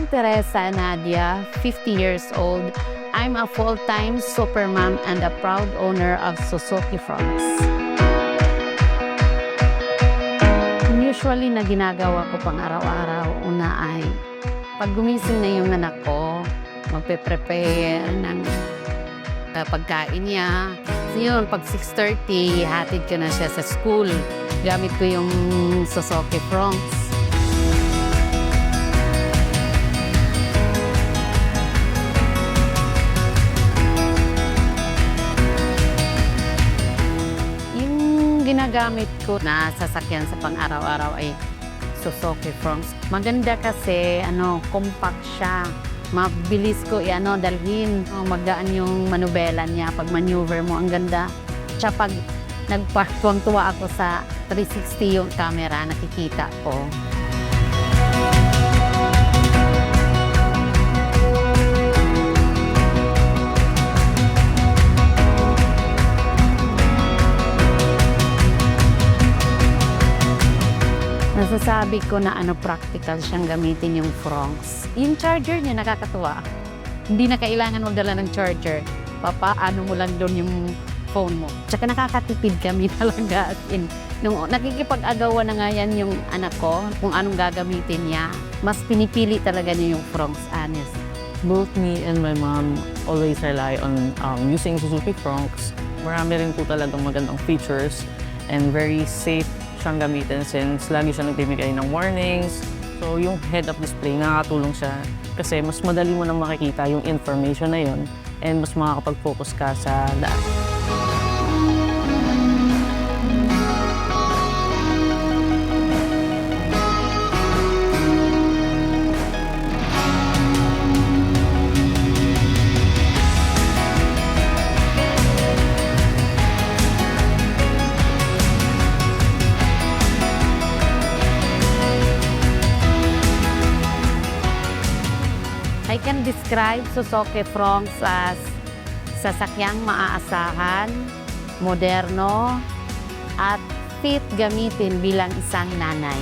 Teresa Nadia, 50 years old. I'm a full-time supermom and a proud owner of Suzuki Fronts. Usually na ginagawa ko pang araw-araw, una ay pag gumising na yung anak ko, magpe-prepare ng pagkain niya. So yun, pag 6:30, hatid ko na siya sa school. Gamit ko yung Suzuki Fronts. Ginagamit ko na sasakyan sa pang-araw-araw ay Suzuki Fronts. Maganda kasi compact siya. Mabilis ko dalhin. Magaan yung manubela niya. Pag maneuver mo, ang ganda. Siya pag nag-park, tuwang-tuwa ako sa 360 yung camera, nakikita ko. Nasasabi ko na practical siyang gamitin yung Fronts. Yung charger niya nakakatuwa. Hindi na kailangan magdala ng charger. Papaano mo lang doon yung phone mo. Tsaka nakakatipid kami talaga. Nung nakikipag-agawan na nga yan yung anak ko, kung anong gagamitin niya, mas pinipili talaga niya yung Fronts, honest. Both me and my mom always rely on using Suzuki Fronts. Marami rin po talagang magandang features and very safe siyang gamitin since lagi siya nagbibigay ng warnings. So yung head-up display, nakakatulong siya kasi mas madali mo nang makikita yung information na yun and mas makakapag-focus ka sa daan. I can describe Suzuki Fronts as sasakyang maaasahan, moderno, at fit gamitin bilang isang nanay.